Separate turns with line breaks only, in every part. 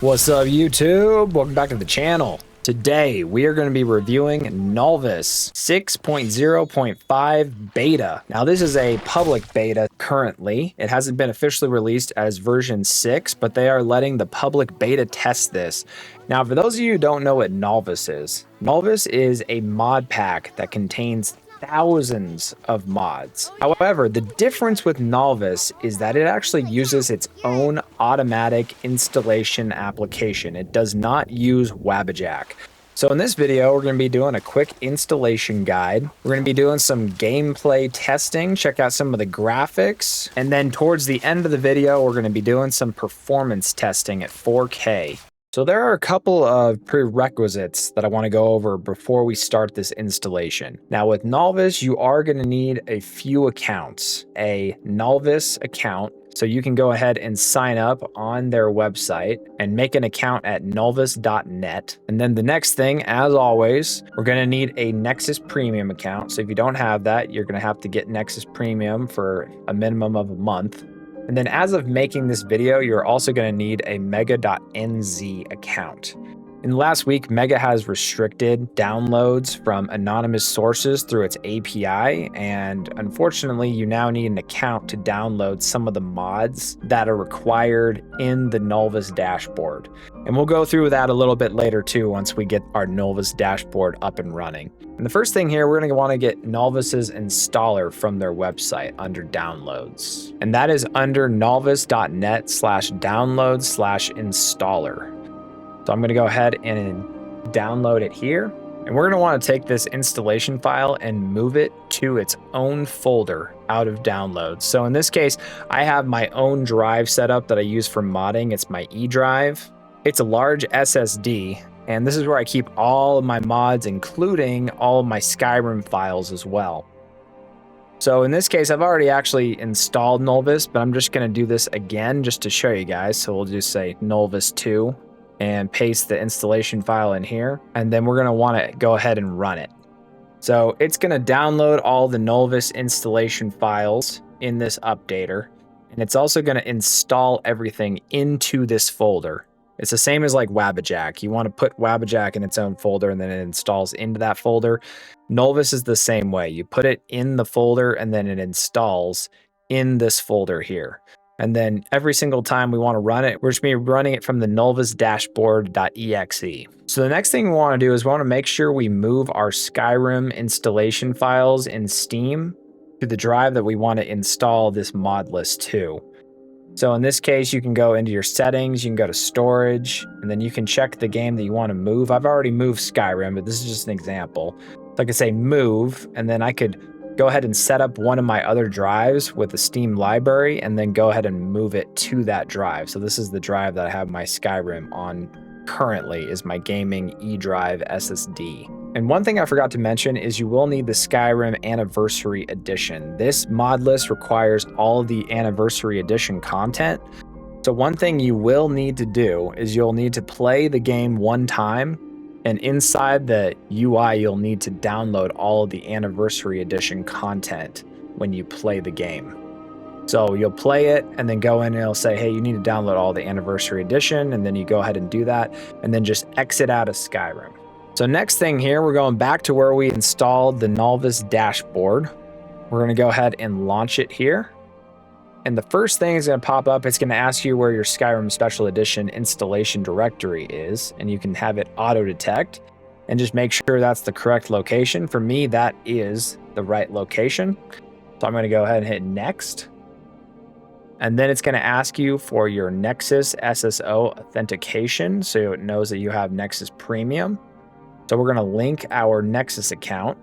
What's up, YouTube? Welcome back to the channel. Today, we are going to be reviewing Nolvus 6.0.5 beta. Now, this is a public beta currently. It hasn't been officially released as version 6, but they are letting the public beta test this. Now, for those of you who don't know what Nolvus is a mod pack that contains thousands of mods. However, the difference with Nolvus is that it actually uses its own automatic installation application. It does not use Wabbajack. So in this video, we're going to be doing a quick installation guide. We're going to be doing some gameplay testing, check out some of the graphics, and then towards the end of the video, we're going to be doing some performance testing at 4K. So there are a couple of prerequisites that I want to go over before we start this installation. Now with Nolvus, you are going to need a few accounts. A Nolvus account, so you can go ahead and sign up on their website and make an account at nolvus.net. And then the next thing, as always, we're going to need a Nexus Premium account. So if you don't have that, you're going to have to get Nexus Premium for a minimum of a month. And then as of making this video, you're also going to need a mega.nz account. In the last week, Mega has restricted downloads from anonymous sources through its API, and unfortunately, you now need an account to download some of the mods that are required in the Nolvus dashboard. And we'll go through that a little bit later too once we get our Nolvus dashboard up and running. And the first thing here, we're going to want to get Nolvus's installer from their website under downloads. And that is under nolvus.net/download/installer. So I'm going to go ahead and download it here. And we're going to want to take this installation file and move it to its own folder out of downloads. So in this case, I have my own drive set up that I use for modding. It's my E drive. It's a large SSD. And this is where I keep all of my mods, including all of my Skyrim files as well. So in this case, I've already actually installed Nolvus, but I'm just going to do this again just to show you guys. So we'll just say Nolvus 2. And paste the installation file in here, and then we're going to want to go ahead and run it. So it's going to download all the Nolvus installation files in this updater, and it's also going to install everything into this folder. It's the same as like Wabbajack. You want to put Wabbajack in its own folder, and then it installs into that folder. Nolvus is the same way. You put it in the folder, and then it installs in this folder here. And then every single time we want to run it, we're just going to be running it from the Nolvus dashboard.exe. So the next thing we want to do is we want to make sure we move our Skyrim installation files in Steam to the drive that we want to install this Modlist to. So in this case, you can go into your settings, you can go to storage, and then you can check the game that you want to move. I've already moved Skyrim, but this is just an example. So I could say move, and then I could go ahead and set up one of my other drives with the Steam library and then go ahead and move it to that drive. So this is the drive that I have my Skyrim on currently, is my gaming E drive SSD. And one thing I forgot to mention is you will need the Skyrim Anniversary Edition. This mod list requires all the Anniversary Edition content. So one thing you will need to do is you'll need to play the game one time, and inside the UI, you'll need to download all of the Anniversary Edition content when you play the game. So you'll play it and then go in and it'll say, hey, you need to download all the Anniversary Edition. And then you go ahead and do that and then just exit out of Skyrim. So next thing here, we're going back to where we installed the Nolvus dashboard. We're going to go ahead and launch it here. And the first thing is going to pop up. It's going to ask you where your Skyrim Special Edition installation directory is, and you can have it auto detect and just make sure that's the correct location. For me, that is the right location. So I'm going to go ahead and hit next. And then it's going to ask you for your Nexus SSO authentication, so it knows that you have Nexus Premium. So we're going to link our Nexus account.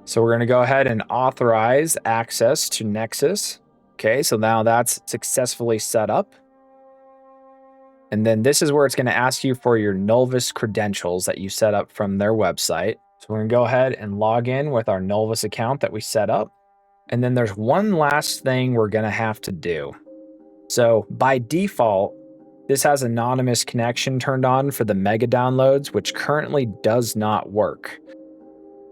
So we're going to go ahead and authorize access to Nexus. Okay, so now that's successfully set up. And then this is where it's going to ask you for your Nolvus credentials that you set up from their website. So we're going to go ahead and log in with our Nolvus account that we set up. And then there's one last thing we're going to have to do. So by default, this has anonymous connection turned on for the mega downloads, which currently does not work.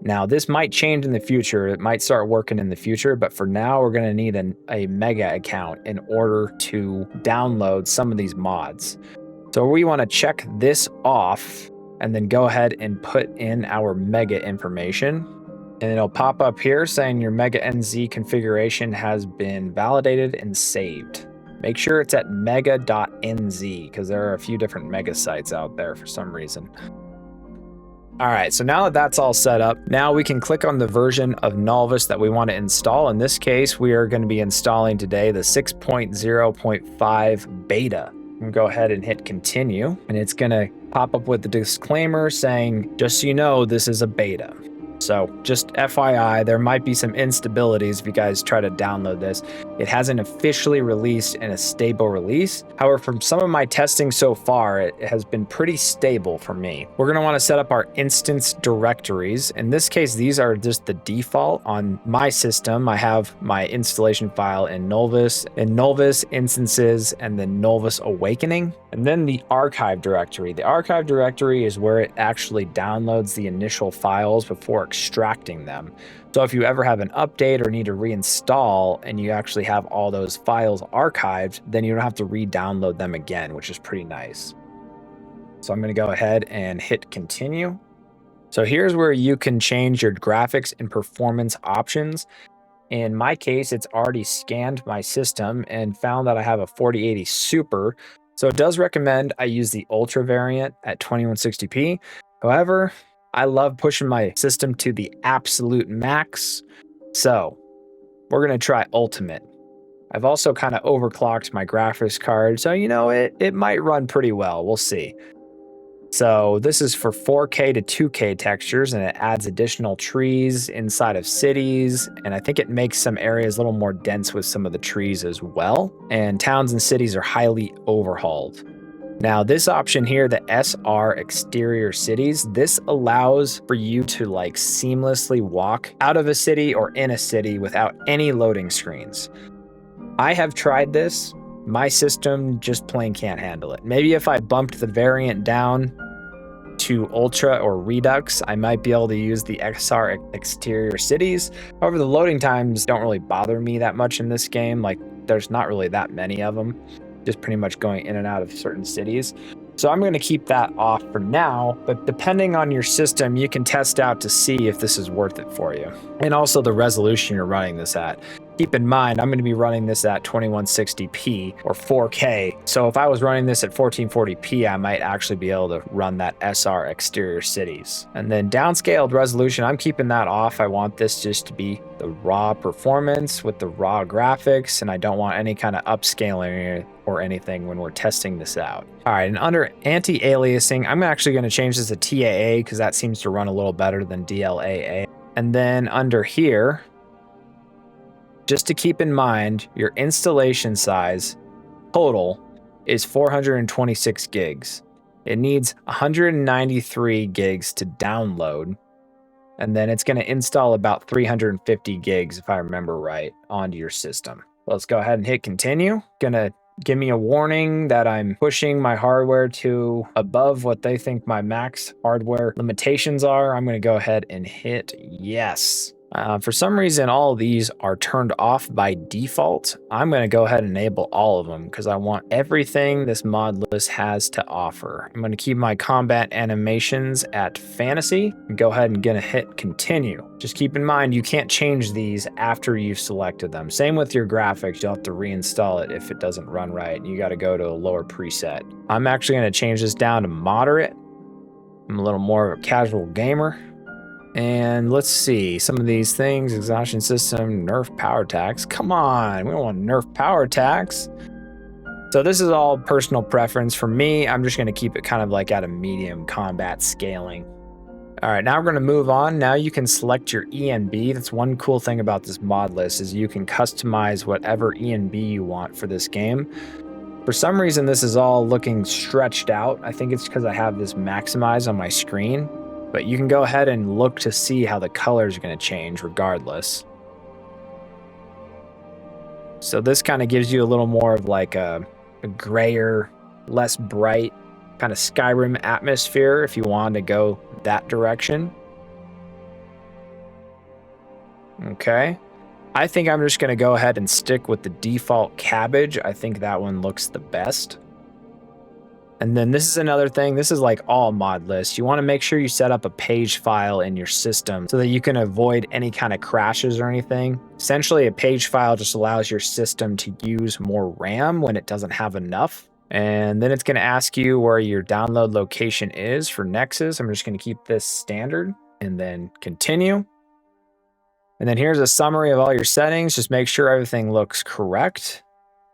Now, this might change in the future. It might start working in the future, but for now, we're going to need a mega account in order to download some of these mods. So we want to check this off and then go ahead and put in our mega information. And it'll pop up here saying your mega NZ configuration has been validated and saved. Make sure it's at mega.nz because there are a few different mega sites out there for some reason. All right, so now that that's all set up, now we can click on the version of Nolvus that we want to install. In this case, we are going to be installing today the 6.0.5 beta. I'm gonna go ahead and hit continue, and it's gonna pop up with the disclaimer saying, just so you know, this is a beta. So just FYI, there might be some instabilities if you guys try to download this. It hasn't officially released in a stable release. However, from some of my testing so far, it has been pretty stable for me. We're going to want to set up our instance directories. In this case, these are just the default. On my system, I have my installation file in Nolvus instances, and then Nolvus Awakening, and then the archive directory. The archive directory is where it actually downloads the initial files before extracting them. So if you ever have an update or need to reinstall and you actually have all those files archived, then you don't have to re-download them again, which is pretty nice. So I'm going to go ahead and hit continue. So here's where you can change your graphics and performance options. In my case, it's already scanned my system and found that I have a 4080 Super. So it does recommend I use the Ultra variant at 2160p. However, I love pushing my system to the absolute max, so we're going to try Ultimate. I've also kind of overclocked my graphics card, so you know, it might run pretty well. We'll see. So this is for 4K to 2K textures, and it adds additional trees inside of cities, and I think it makes some areas a little more dense with some of the trees as well, and towns and cities are highly overhauled. Now this option here, the SR exterior cities, this allows for you to like seamlessly walk out of a city or in a city without any loading screens. I have tried this. My system just plain can't handle it. Maybe if I bumped the variant down to Ultra or Redux, I might be able to use the XR exterior cities. However, the loading times don't really bother me that much in this game. Like there's not really that many of them. Just pretty much going in and out of certain cities. So I'm going to keep that off for now, but depending on your system, you can test out to see if this is worth it for you. And also the resolution you're running this at. Keep in mind, I'm going to be running this at 2160p or 4K. So if I was running this at 1440p, I might actually be able to run that SR exterior cities. And then downscaled resolution, I'm keeping that off. I want this just to be the raw performance with the raw graphics, and I don't want any kind of upscaling or anything when we're testing this out. All right, and under anti-aliasing, I'm actually going to change this to TAA because that seems to run a little better than DLAA. And then under here, just to keep in mind, your installation size total is 426 gigs. It needs 193 gigs to download, and then it's going to install about 350 gigs, if I remember right, onto your system. Let's go ahead and hit continue. Gonna give me a warning that I'm pushing my hardware to above what they think my max hardware limitations are. I'm going to go ahead and hit yes. For some reason, all of these are turned off by default. I'm going to go ahead and enable all of them because I want everything this Modlist has to offer. I'm going to keep my combat animations at fantasy and go ahead and gonna hit continue. Just keep in mind, you can't change these after you've selected them. Same with your graphics. You'll have to reinstall it if it doesn't run right. You got to go to a lower preset. I'm actually going to change this down to moderate. I'm a little more of a casual gamer. And let's see, some of these things, exhaustion system, nerf power tax. Come on, we don't want nerf power tax. So this is all personal preference. For me, I'm just gonna keep it kind of like at a medium combat scaling. All right, now we're gonna move on. Now you can select your ENB. That's one cool thing about this mod list is you can customize whatever ENB you want for this game. For some reason, this is all looking stretched out. I think it's because I have this maximized on my screen. But you can go ahead and look to see how the colors are going to change regardless. So this kind of gives you a little more of like a grayer, less bright kind of Skyrim atmosphere if you want to go that direction. Okay. I think I'm just going to go ahead and stick with the default cabbage. I think that one looks the best. And then this is another thing. This is like all mod lists. You want to make sure you set up a page file in your system so that you can avoid any kind of crashes or anything. Essentially, a page file just allows your system to use more RAM when it doesn't have enough. And then it's going to ask you where your download location is for Nexus. I'm just going to keep this standard and then continue. And then here's a summary of all your settings. Just make sure everything looks correct.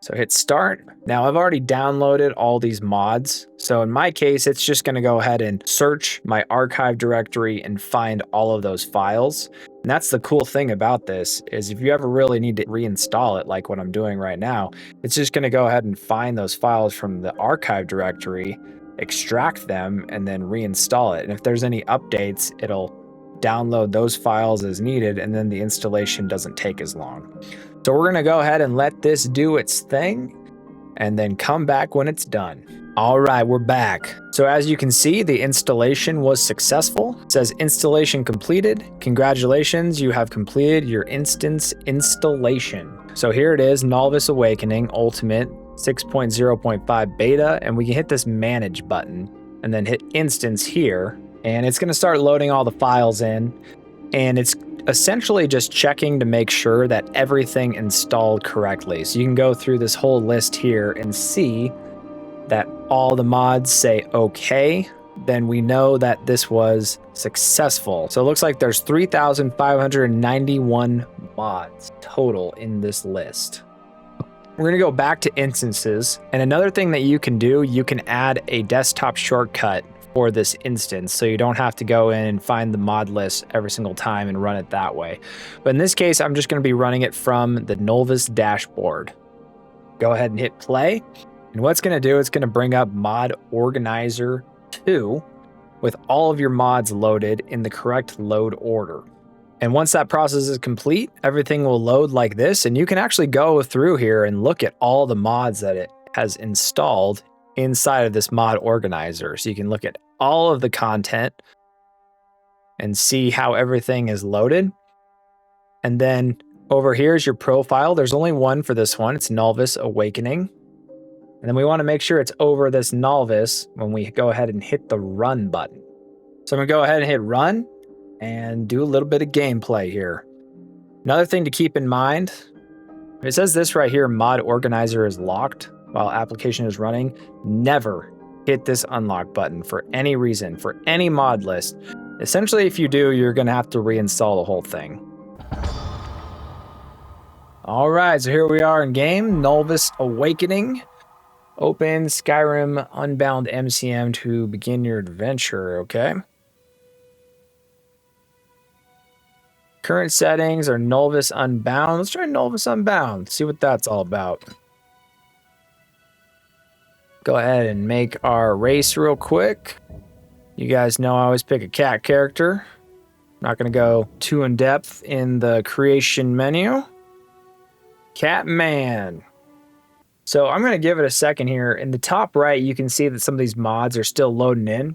So hit start. Now I've already downloaded all these mods. So in my case, it's just going to go ahead and search my archive directory and find all of those files. And that's the cool thing about this is if you ever really need to reinstall it, like what I'm doing right now, it's just going to go ahead and find those files from the archive directory, extract them, and then reinstall it. And if there's any updates, it'll download those files as needed, and then the installation doesn't take as long. So we're going to go ahead and let this do its thing and then come back when it's done. All right, we're back. So as you can see, the installation was successful. It says installation completed. Congratulations, you have completed your instance installation. So here it is, Nolvus Awakening Ultimate 6.0.5 Beta, and we can hit this manage button and then hit instance here. And it's going to start loading all the files in, and it's essentially just checking to make sure that everything installed correctly. So you can go through this whole list here and see that all the mods say okay, then we know that this was successful. So it looks like there's 3,591 mods total in this list. We're going to go back to instances, and another thing that you can do, you can add a desktop shortcut for this instance, so you don't have to go in and find the mod list every single time and run it that way. But in this case, I'm just going to be running it from the Nolvus dashboard. Go ahead and hit play, and what's going to do, it's going to bring up Mod Organizer 2 with all of your mods loaded in the correct load order. And once that process is complete, everything will load like this, and you can actually go through here and look at all the mods that it has installed inside of this mod organizer. So you can look at all of the content and see how everything is loaded. And then over here is your profile. There's only one for this one. It's Nolvus Awakening. And then we want to make sure it's over this Nolvus when we go ahead and hit the run button. So I'm going to go ahead and hit run and do a little bit of gameplay here. Another thing to keep in mind, it says this right here, mod organizer is locked while application is running. Never hit this unlock button for any reason, for any mod list. Essentially, if you do, you're going to have to reinstall the whole thing. All right, so here we are in game, Nolvus Awakening. Open Skyrim Unbound MCM to begin your adventure, okay? Current settings are Nolvus Unbound. Let's try Nolvus Unbound, see what that's all about. Go ahead and make our race real quick. You guys know I always pick a cat character. Not going to go too in depth in the creation menu. Catman. So I'm going to give it a second here. In the top right, you can see that some of these mods are still loading in.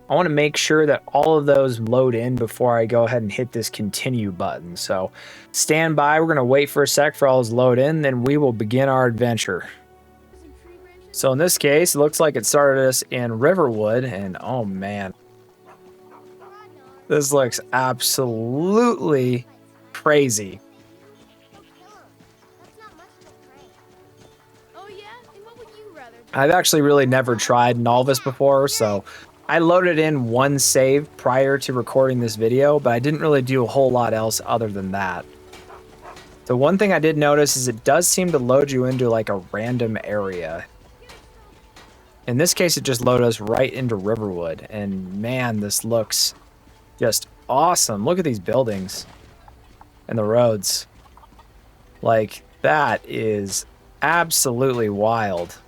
I want to make sure that all of those load in before I go ahead and hit this continue button. So stand by. We're going to wait for a sec for all those load in, then we will begin our adventure. So in this case, it looks like it started us in Riverwood, and oh man, this looks absolutely crazy. I've actually really never tried Nolvus before, so I loaded in one save prior to recording this video, but I didn't really do a whole lot else other than that. The one thing I did notice is it does seem to load you into like a random area. In this case, it just loaded us right into Riverwood, and man, this looks just awesome. Look at these buildings and the roads. Like, that is absolutely wild.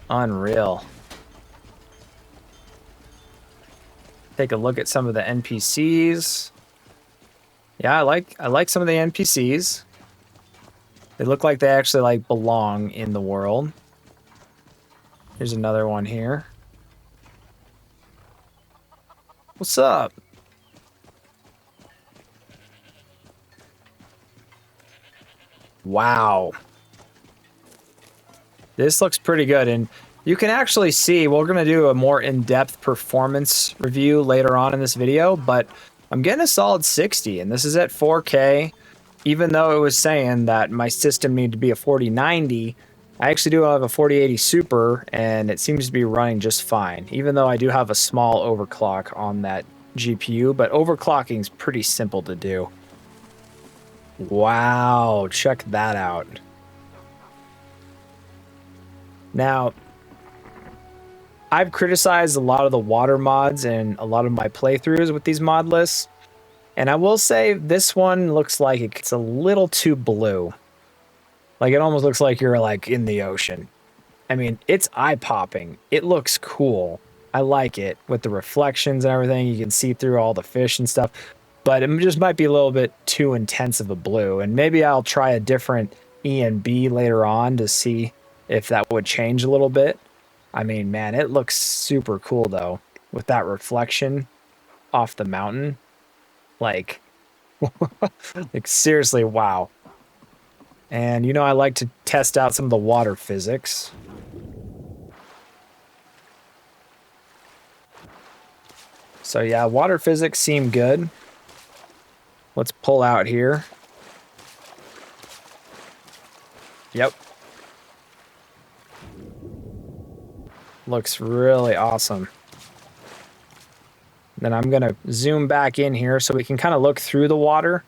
Unreal. Take a look at some of the NPCs. Yeah, I like some of the NPCs. They look like they actually like belong in the world. Here's another one here. What's up? Wow. This looks pretty good, and you can actually see, we're going to do a more in-depth performance review later on in this video, but I'm getting a solid 60, and this is at 4K. Even though it was saying that my system needed to be a 4090, I actually do have a 4080 Super, and it seems to be running just fine, even though I do have a small overclock on that GPU, but overclocking is pretty simple to do. Wow, check that out. Now, I've criticized a lot of the water mods in a lot of my playthroughs with these mod lists, and I will say this one looks like it's a little too blue. Like, it almost looks like you're, like, in the ocean. I mean, it's eye-popping. It looks cool. I like it with the reflections and everything. You can see through all the fish and stuff, but it just might be a little bit too intense of a blue, and maybe I'll try a different E and B later on to see if that would change a little bit. I mean, man, it looks super cool, though, with that reflection off the mountain. Like, like seriously, wow. And, you know, I like to test out some of the water physics. So, yeah, water physics seem good. Let's pull out here. Yep. Looks really awesome. Then I'm going to zoom back in here so we can kind of look through the water.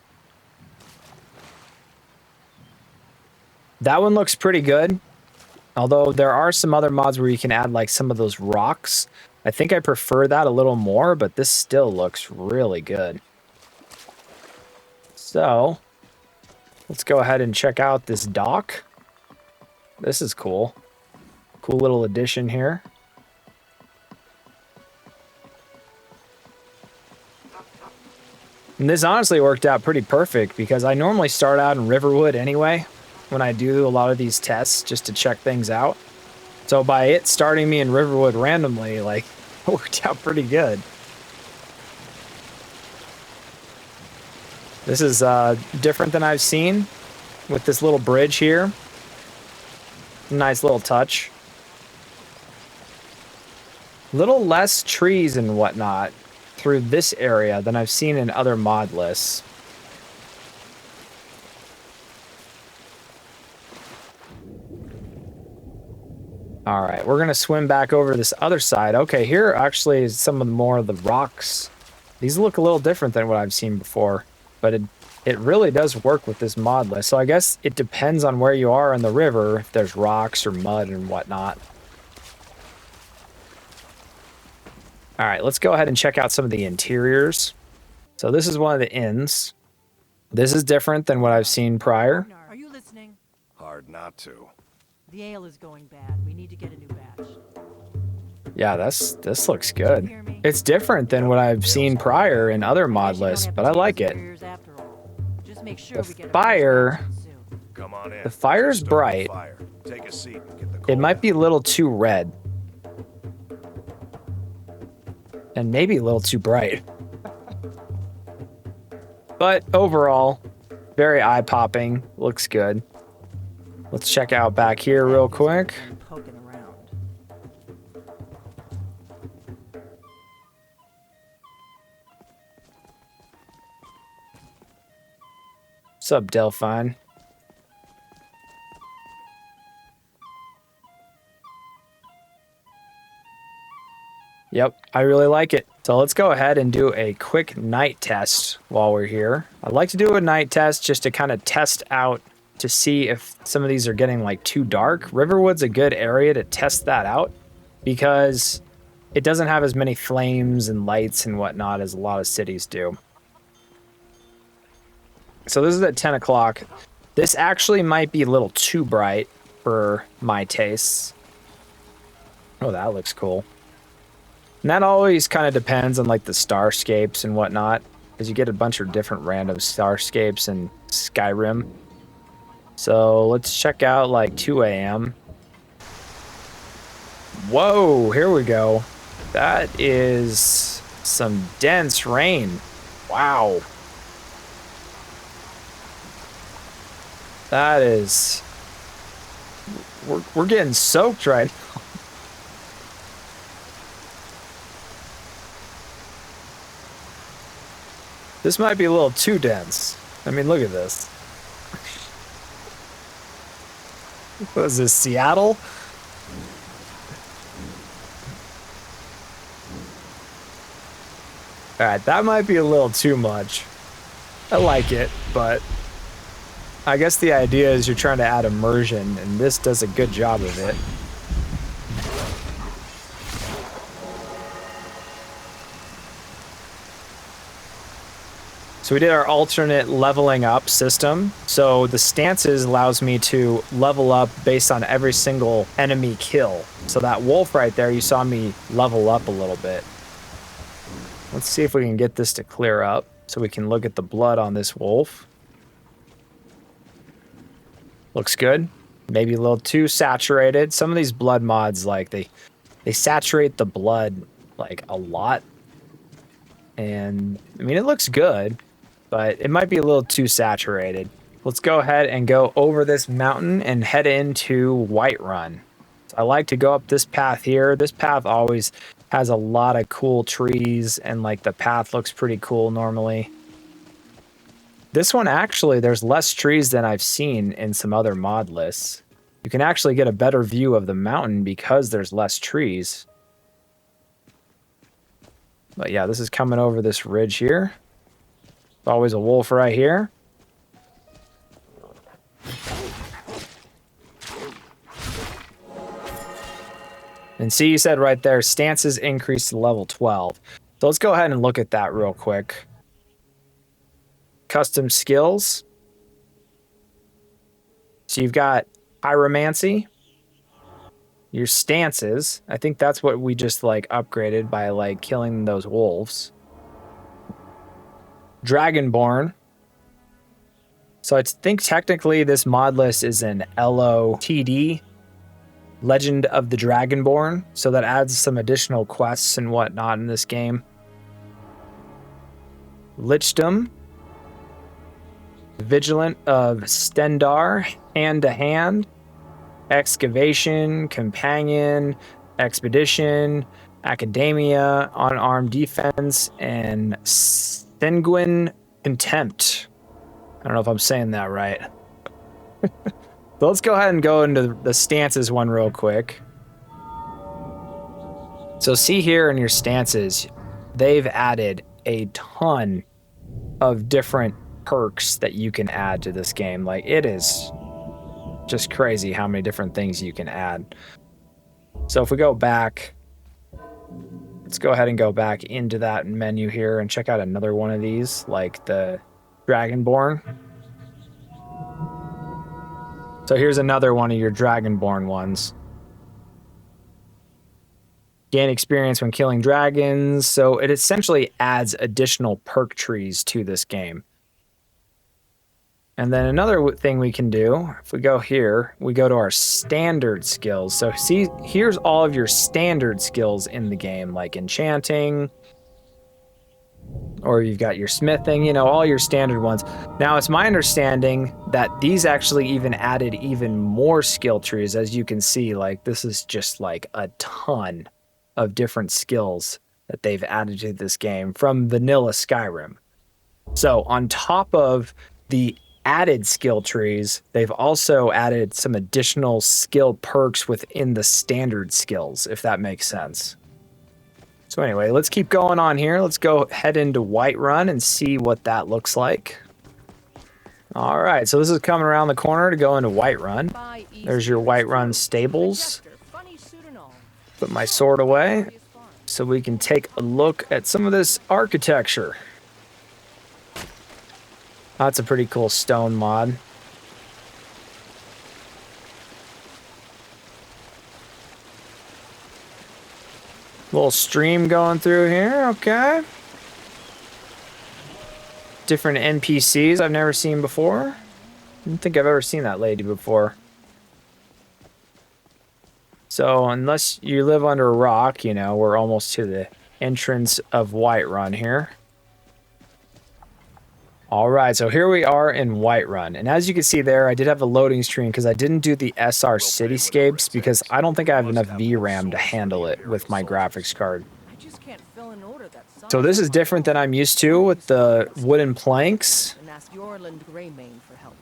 That one looks pretty good. Although there are some other mods where you can add like some of those rocks. I think I prefer that a little more, but this still looks really good. So, let's go ahead and check out this dock. This is cool. Cool little addition here. And this honestly worked out pretty perfect because I normally start out in Riverwood anyway when I do a lot of these tests just to check things out. So by it starting me in Riverwood randomly, like, it worked out pretty good. This is different than I've seen with this little bridge here. Nice little touch. Little less trees and whatnot through this area than I've seen in other mod lists. All right, we're gonna swim back over this other side. Okay, here actually is some of the more of the rocks. These look a little different than what I've seen before, but it really does work with this mod list. So I guess it depends on where you are in the river, if there's rocks or mud and whatnot. All right, let's go ahead and check out some of the interiors. So this is one of the inns. This is different than what I've seen prior.
Are you listening?
Hard not to.
The ale is going bad. We need to get a new batch.
Yeah, this looks good. It's different than what I've seen prior in other mod lists, but I like it. The fire,
Come on in.
the fire's
Start the
bright.
fire. Take a seat and get the
It
coal
might be a little too red. And maybe a little too bright. But overall, very eye-popping. Looks good. Let's check out back here real quick.
Poking around.
What's up, Delphine? Yep, I really like it. So let's go ahead and do a quick night test while we're here. I'd like to do a night test just to kind of test out to see if some of these are getting like too dark. Riverwood's a good area to test that out because it doesn't have as many flames and lights and whatnot as a lot of cities do. So this is at 10 o'clock. This actually might be a little too bright for my tastes. Oh, that looks cool. And that always kind of depends on like the starscapes and whatnot, because you get a bunch of different random starscapes in Skyrim. So let's check out like 2 a.m. Whoa, here we go. That is some dense rain. Wow. We're getting soaked right now. This might be a little too dense. I mean, look at this. What is this, Seattle? Alright, that might be a little too much. I like it, but I guess the idea is you're trying to add immersion, and this does a good job of it. So we did our alternate leveling up system. So the stances allows me to level up based on every single enemy kill. So that wolf right there, you saw me level up a little bit. Let's see if we can get this to clear up so we can look at the blood on this wolf. Looks good. Maybe a little too saturated. Some of these blood mods, like they saturate the blood like a lot. And I mean, it looks good, but it might be a little too saturated. Let's go ahead and go over this mountain and head into Whiterun. So I like to go up this path here. This path always has a lot of cool trees, and like the path looks pretty cool normally. This one actually, there's less trees than I've seen in some other mod lists. You can actually get a better view of the mountain because there's less trees. But yeah, this is coming over this ridge here. There's always a wolf right here. And see, you said right there, stances increased to level 12. So let's go ahead and look at that real quick. Custom skills. So you've got pyromancy. Your stances. I think that's what we just like upgraded by like killing those wolves. Dragonborn. So I think technically this mod list is an LOTD. Legend of the Dragonborn, so that adds some additional quests and whatnot in this game. Lichdom. Vigilant of Stendar, Hand to Hand. Excavation, Companion, Expedition, Academia, Unarmed Defense, and Sanguine Contempt. I don't know if I'm saying that right. So let's go ahead and go into the stances one real quick. So see here in your stances, they've added a ton of different perks that you can add to this game. Like, it is just crazy how many different things you can add. So if we go back, let's go ahead and go back into that menu here and check out another one of these, like the Dragonborn. So here's another one of your Dragonborn ones. Gain experience when killing dragons. So it essentially adds additional perk trees to this game. And then another thing we can do, if we go here, we go to our standard skills. So see, here's all of your standard skills in the game, like enchanting, or you've got your smithing, you know, all your standard ones. Now, it's my understanding that these actually even added even more skill trees. As you can see, like, this is just like a ton of different skills that they've added to this game from vanilla Skyrim. So on top of the added skill trees, they've also added some additional skill perks within the standard skills, if that makes sense. So anyway, let's keep going on here. Let's go head into Whiterun and see what that looks like. All right, so this is coming around the corner to go into Whiterun. There's your Whiterun stables. Put my sword away so we can take a look at some of this architecture. That's a pretty cool stone mod. Little stream going through here, okay. Different NPCs I've never seen before. I don't think I've ever seen that lady before. So unless you live under a rock, you know, we're almost to the entrance of Whiterun here. All right, so here we are in Whiterun. And as you can see there, I did have a loading screen because I didn't do the SR
We'll pay whatever
cityscapes
it
because
takes.
I don't think I have
Must
enough
have more
VRAM to
souls than
handle
the
it with my
Imperial
graphics card.
I just can't fill an order that size
So this
on
is
my
different than
own.
I'm used to with the wooden planks.
And ask Yorland Greymane for help.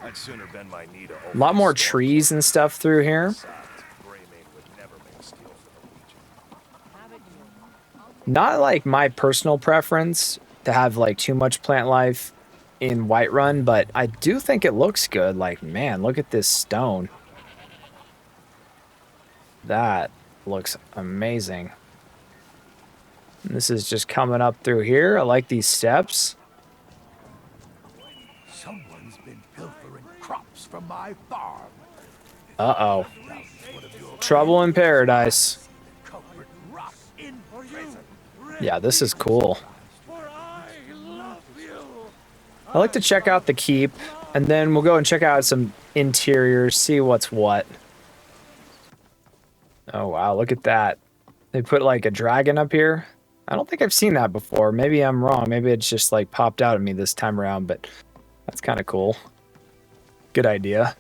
I'd sooner bend my knee to
A lot more
Stormcloak
trees and stuff through here.
Besides, Greymane would never make steel for the Legion.
Have it you.
Not like my personal preference to have like too much plant life in Whiterun, but I do think it looks good. Like, man, look at this stone. That looks amazing. And this is just coming up through here. I like these steps.
Someone's been pilfering crops from my farm.
Uh-oh. Trouble in paradise.
Culprit rot in prison.
Yeah, this is cool. I like to check out the keep, and then we'll go and check out some interiors, see what's what. Oh, wow, look at that. They put like a dragon up here. I don't think I've seen that before. Maybe I'm wrong. Maybe it's just like popped out at me this time around, but that's kind of cool. Good idea.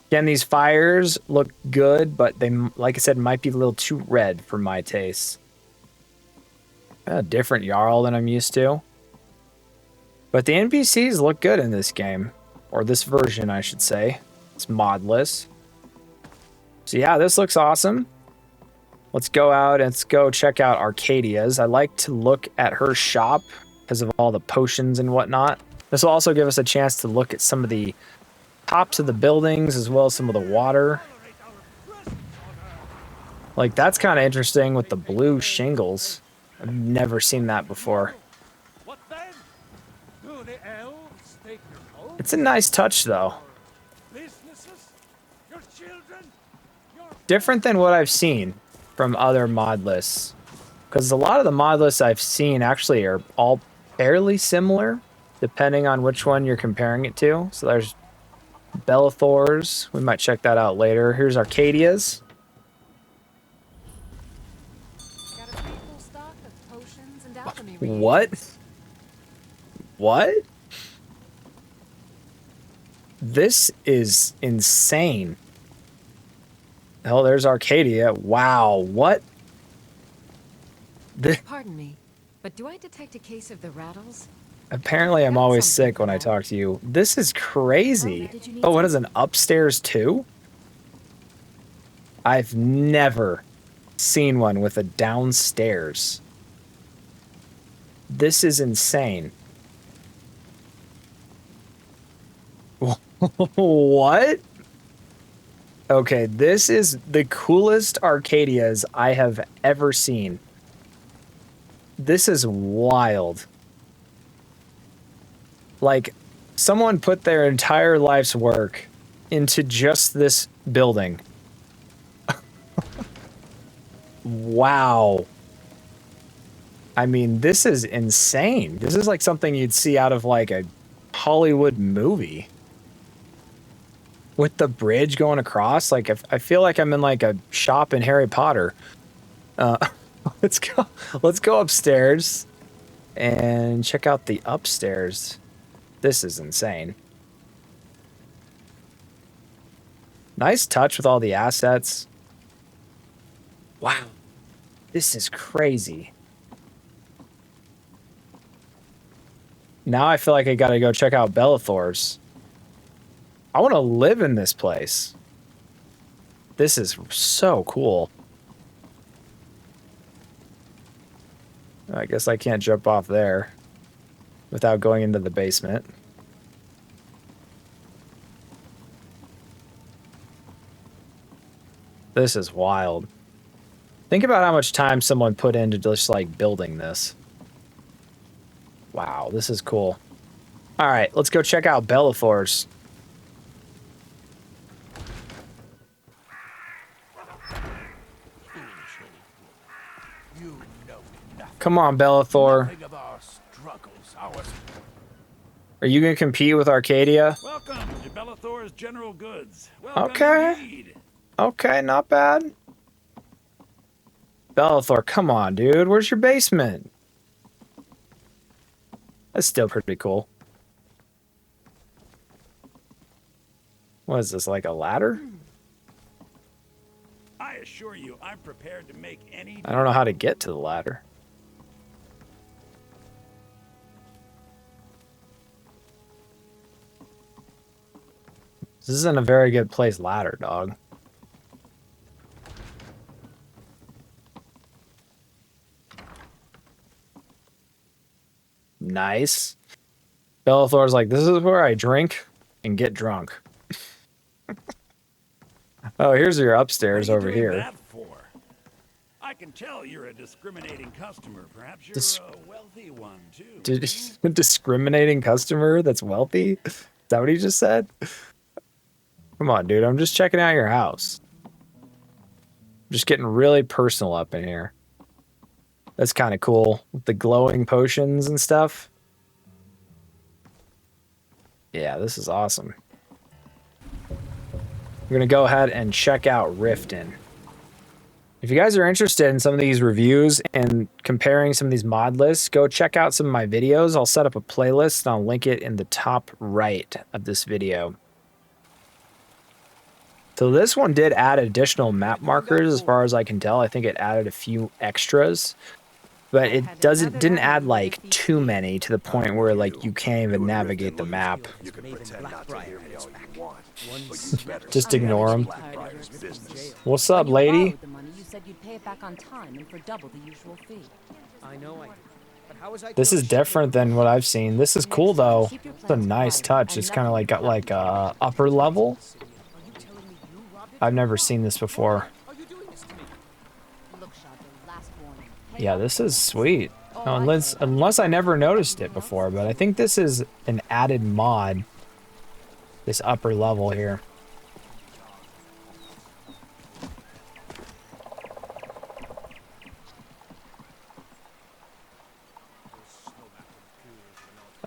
Again, these fires look good, but they, like I said, might be a little too red for my taste. A different Jarl than I'm used to. But the NPCs look good in this game. Or this version, I should say. It's modless. So yeah, this looks awesome. Let's go out and let's go check out Arcadia's. I like to look at her shop because of all the potions and whatnot. This will also give us a chance to look at some of the tops of the buildings as well as some of the water. Like, that's kind of interesting with the blue shingles. I've never seen that before. It's a nice touch, though. Different than what I've seen from other mod lists. Because a lot of the mod lists I've seen actually are all fairly similar, depending on which one you're comparing it to. So there's Belethor's. We might check that out later. Here's Arcadia's.
Got a pretty full stock of potions and alchemy
What?
reagents.
What? This is insane. Oh, there's Arcadia. Wow, what?
Pardon me, but do I detect a case of the rattles?
Apparently, I'm
Got
always
something
sick when I
for that.
talk to you. This is crazy.
Did you need
Oh, what is an upstairs too? I've never seen one with a downstairs. This is insane. What? Okay, this is the coolest Arcadias I have ever seen. This is wild. Like, someone put their entire life's work into just this building. Wow. I mean, this is insane. This is like something you'd see out of like a Hollywood movie. With the bridge going across, like I feel like I'm in like a shop in Harry Potter. Let's go upstairs and check out the upstairs. This is insane. Nice touch with all the assets. Wow. This is crazy. Now I feel like I gotta go check out Belethor's. I want to live in this place. This is so cool. I guess I can't jump off there without going into the basement. This is wild. Think about how much time someone put into just like building this. Wow, this is cool. All right, let's go check out Belethor's.
You know nothing,
Come on, Belethor.
nothing of our struggles, our
Are you gonna compete with Arcadia?
Welcome to Belethor's General Goods. Welcome
Okay.
indeed.
Okay, not bad. Belethor, come on, dude. Where's your basement? That's still pretty cool. What is this, like a ladder?
I assure you, I'm prepared to make any.
I don't know how to get to the ladder. This isn't a very good place ladder, dog. Nice. Bellathor's like, this is where I drink and get drunk. Oh, here's your upstairs over here.
That for? I can tell you're a discriminating customer. Perhaps you're a wealthy one too.
Discriminating customer that's wealthy? Is that what he just said? Come on, dude. I'm just checking out your house. I'm just getting really personal up in here. That's kind of cool. With the glowing potions and stuff. Yeah, this is awesome. We're going to go ahead and check out Riften. If you guys are interested in some of these reviews and comparing some of these mod lists, go check out some of my videos. I'll set up a playlist and I'll link it in the top right of this video. So this one did add additional map markers as far as I can tell. I think it added a few extras, but it didn't add like too many to the point where like you can't even navigate the map.
You can pretend not to hear me all you want, but you better
Just ignore them.
Blackbriar's business.
What's up, lady?
The money, you said you'd pay it back on time and for double the usual fee.
I know but how was I
This is different than what I've seen. This is cool though. It's a nice touch. It's kind of like got like a upper level. I've never seen this before. Yeah, this is sweet. No, unless I never noticed it before, but I think this is an added mod. This upper level here.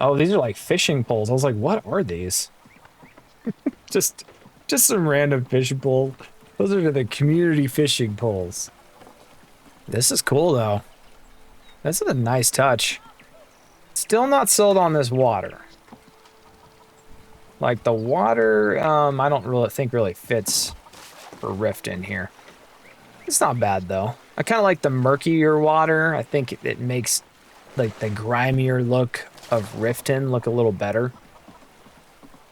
Oh, these are like fishing poles. I was like, what are these? Just some random fishing pole. Those are the community fishing poles. This is cool though. This is a nice touch. Still not sold on this water. Like the water, I don't really think really fits for Riften here. It's not bad though. I kind of like the murkier water. I think it makes like the grimier look of Riften look a little better.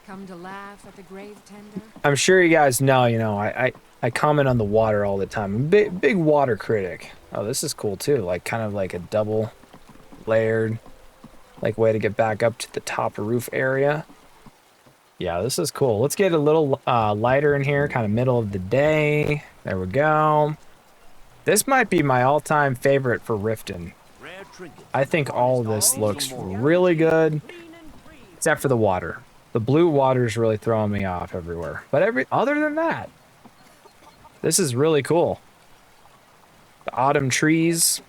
Come to laugh at the grave tender.
I'm sure you guys know, I comment on the water all the time. I'm a big water critic. Oh, this is cool too. Like kind of like a double layered like way to get back up to the top roof area. Yeah, this is cool. Let's get a little lighter in here, kind of middle of the day. There we go. This might be my all-time favorite for Riften. I think all of this looks really good, except for the water. The blue water is really throwing me off everywhere. But other than that, this is really cool. The autumn trees.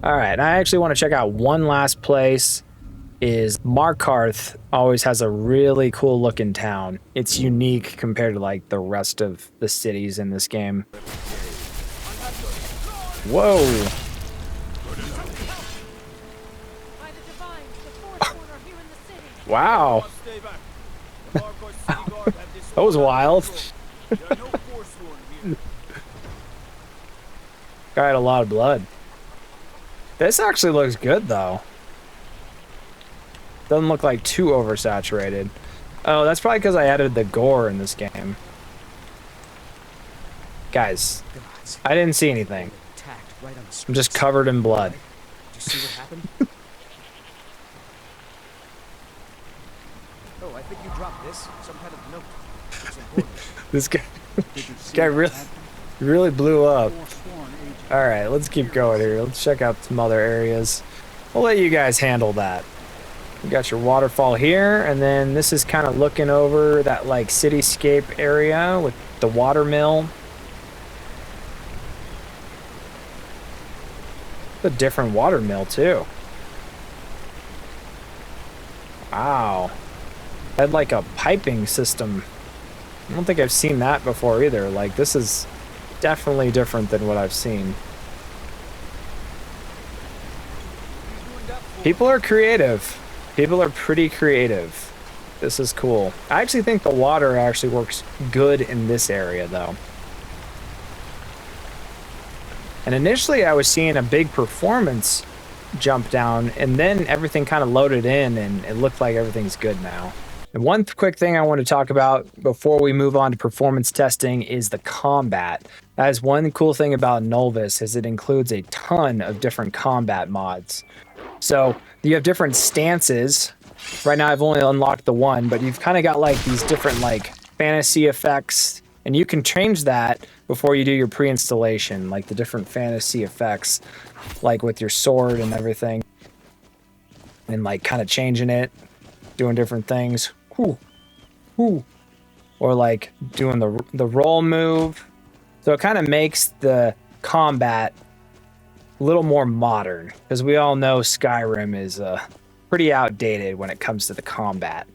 All right, I actually want to check out one last place. Is Markarth always has a really cool looking town. It's unique compared to like the rest of the cities in this game. Whoa. Wow. That was wild. Got a lot of blood. This actually looks good though. Doesn't look like too oversaturated. Oh, that's probably because I added the gore in this game. Guys, I didn't see anything. I'm just covered in blood.
Did you see what happened? Oh, I think you dropped this. Some kind of note. It's important.
This guy really blew up. All right, let's keep going here. Let's check out some other areas. We'll let you guys handle that. You got your waterfall here, and then this is kind of looking over that like cityscape area with the water mill. A different water mill too. Wow. Had like a piping system. I don't think I've seen that before either. Like this is definitely different than what I've seen. People are creative. People are pretty creative. This is cool. I actually think the water actually works good in this area, though. And initially, I was seeing a big performance jump down, and then everything kind of loaded in, and it looked like everything's good now. And one quick thing I want to talk about before we move on to performance testing is the combat. That is one cool thing about Nolvus, is it includes a ton of different combat mods. So you have different stances. Right now I've only unlocked the one, but you've kind of got like these different like fantasy effects, and you can change that before you do your pre-installation, like the different fantasy effects, like with your sword and everything, and like kind of changing it, doing different things. Whoo, whoo. Or like doing the roll move. So it kind of makes the combat a little more modern, because we all know Skyrim is pretty outdated when it comes to the combat.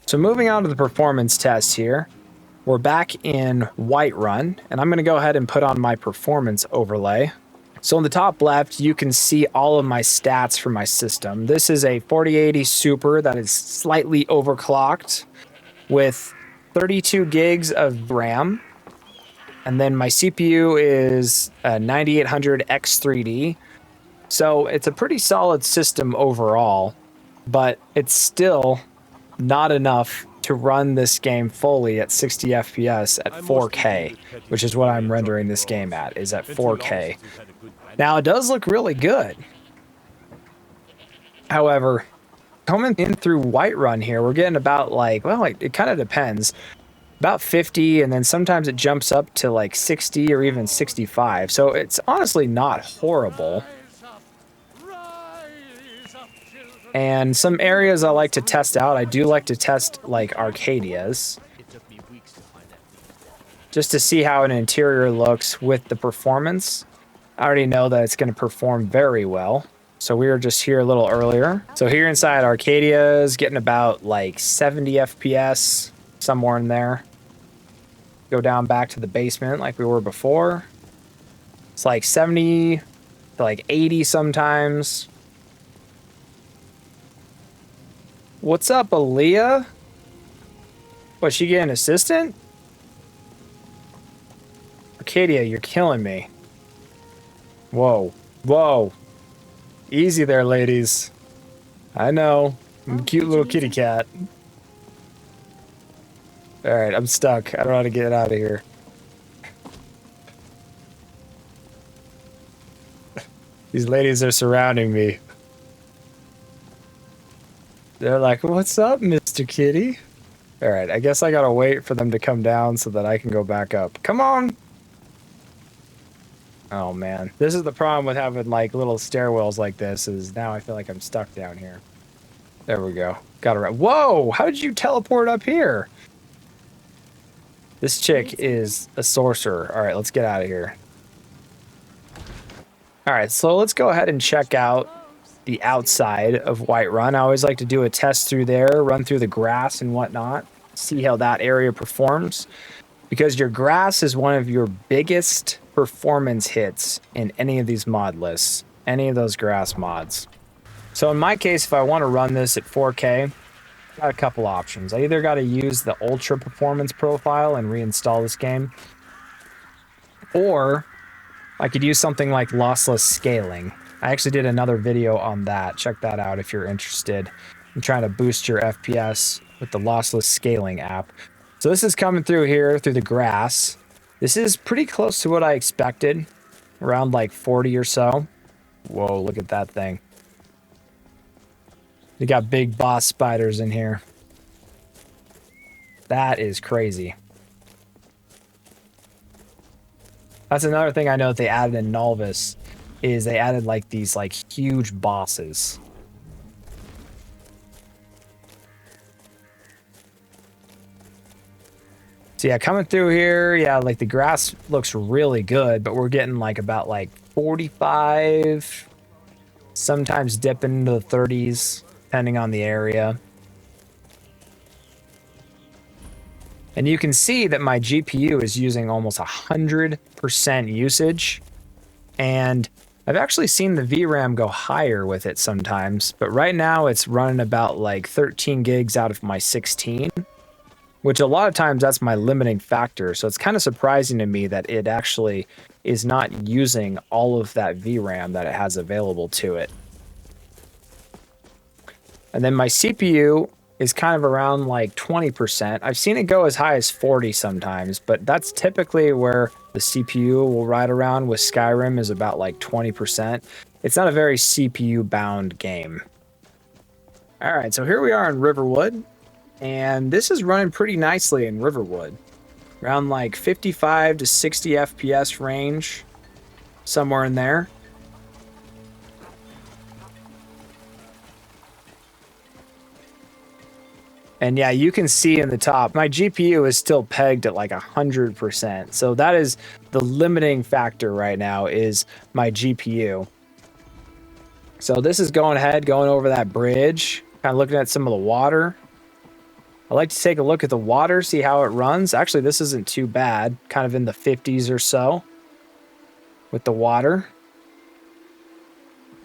So moving on to the performance test here, we're back in Whiterun, and I'm going to go ahead and put on my performance overlay. So in the top left, you can see all of my stats for my system. This is a 4080 Super that is slightly overclocked with 32 gigs of RAM. And then my CPU is a 9800 X3D. So it's a pretty solid system overall, but it's still not enough to run this game fully at 60 FPS at 4K, which is what I'm rendering this game at, is at 4K. Now, it does look really good. However, coming in through Whiterun here, we're getting about like, well, like, it kind of depends. About 50, and then sometimes it jumps up to like 60 or even 65. So it's honestly not horrible. And some areas I like to test out. I do like to test like Arcadia's, just to see how an interior looks with the performance. I already know that it's going to perform very well. So we were just here a little earlier. So here inside Arcadia is getting about like 70 FPS, somewhere in there. Go down back to the basement like we were before. It's like 70 to like 80 sometimes. What's up, Aaliyah? What, she get an assistant? Arcadia, you're killing me. Whoa. Whoa. Easy there, ladies. I know. I'm a cute little kitty cat. Alright, I'm stuck. I don't know how to get out of here. These ladies are surrounding me. They're like, what's up, Mr. Kitty? Alright, I guess I gotta wait for them to come down so that I can go back up. Come on! Oh man, this is the problem with having like little stairwells like this, is now I feel like I'm stuck down here. There we go. Got it right. Whoa! How did you teleport up here? This chick is a sorcerer. Alright, let's get out of here. Alright, so let's go ahead and check out the outside of Whiterun. I always like to do a test through there, run through the grass and whatnot, see how that area performs. Because your grass is one of your biggest performance hits in any of these mod lists, any of those grass mods. So in my case, if I want to run this at 4K, I got a couple options. I either got to use the ultra performance profile and reinstall this game, or I could use something like lossless scaling. I actually did another video on that. Check that out if you're interested in trying to boost your FPS with the lossless scaling app. So this is coming through here through the grass. This is pretty close to what I expected, around like 40 or so. Whoa, look at that thing. You got big boss spiders in here. That is crazy. That's another thing I know that they added in Nolvus, is they added like these like huge bosses. So yeah, coming through here, yeah, like the grass looks really good, but we're getting like about like 45, sometimes dipping into the 30s, depending on the area. And you can see that my GPU is using almost 100% usage. And I've actually seen the VRAM go higher with it sometimes, but right now it's running about like 13 gigs out of my 16, which a lot of times that's my limiting factor. So it's kind of surprising to me that it actually is not using all of that VRAM that it has available to it. And then my CPU is kind of around like 20%. I've seen it go as high as 40 sometimes, but that's typically where the CPU will ride around with Skyrim, is about like 20%. It's not a very CPU bound game. All right, so here we are in Riverwood, and this is running pretty nicely in Riverwood. Around like 55 to 60 FPS range, somewhere in there. And yeah, you can see in the top, my GPU is still pegged at like 100%. So that is the limiting factor right now, is my GPU. So this is going over that bridge, kind of looking at some of the water. I like to take a look at the water, see how it runs. Actually, this isn't too bad, kind of in the 50s or so with the water.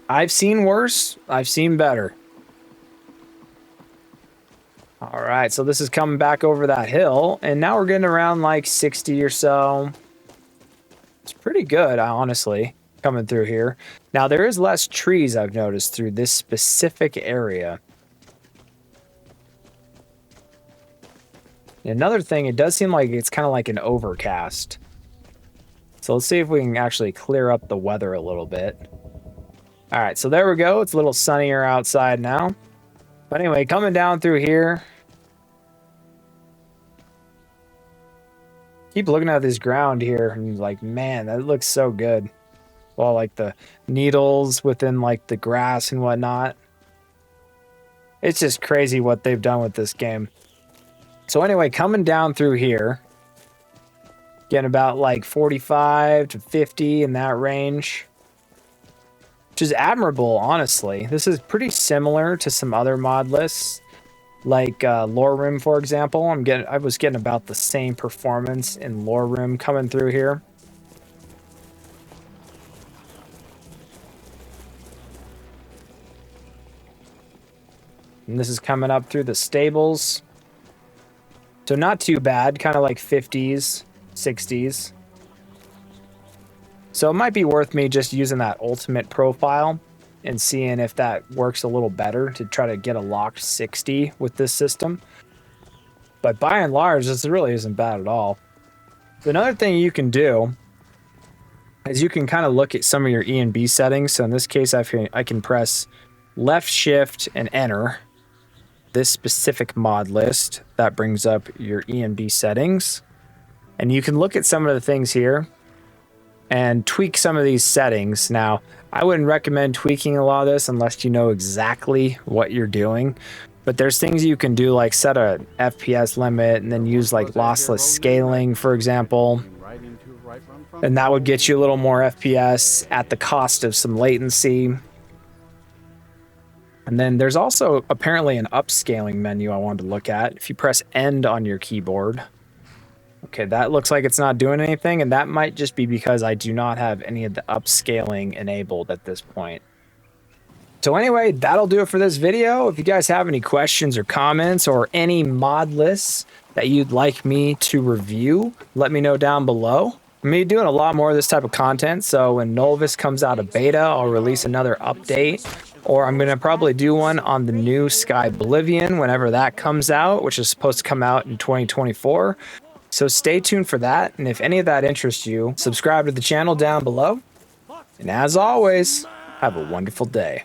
I've seen worse, I've seen better. All right, so this is coming back over that hill, and now we're getting around like 60 or so. It's pretty good, honestly, coming through here. Now, there is less trees, I've noticed, through this specific area. Another thing, it does seem like it's kind of like an overcast. So let's see if we can actually clear up the weather a little bit. All right, so there we go. It's a little sunnier outside now. But anyway, coming down through here. Keep looking at this ground here and like, man, that looks so good. Well, like the needles within like the grass and whatnot. It's just crazy what they've done with this game. So anyway, coming down through here, getting about like 45 to 50 in that range, which is admirable, honestly. This is pretty similar to some other mod lists, like LoreRim, for example. I was getting about the same performance in LoreRim coming through here. And this is coming up through the stables. So not too bad, kind of like 50s, 60s. So it might be worth me just using that ultimate profile and seeing if that works a little better to try to get a locked 60 with this system. But by and large, this really isn't bad at all. Another thing you can do is you can kind of look at some of your E&B settings. So in this case, I can press left shift and enter this specific mod list. That brings up your E&B settings. And you can look at some of the things here and tweak some of these settings. Now, I wouldn't recommend tweaking a lot of this unless you know exactly what you're doing. But there's things you can do, like set a FPS limit and then use like lossless scaling, for example. And that would get you a little more FPS at the cost of some latency. And then there's also apparently an upscaling menu I wanted to look at. If you press end on your keyboard. Okay, that looks like it's not doing anything, and that might just be because I do not have any of the upscaling enabled at this point. So anyway, that'll do it for this video. If you guys have any questions or comments or any mod lists that you'd like me to review, let me know down below. I'm going to be doing a lot more of this type of content, so when Nolvus comes out of beta, I'll release another update. Or I'm going to probably do one on the new Sky Oblivion whenever that comes out, which is supposed to come out in 2024. So stay tuned for that, and if any of that interests you, subscribe to the channel down below. And as always, have a wonderful day.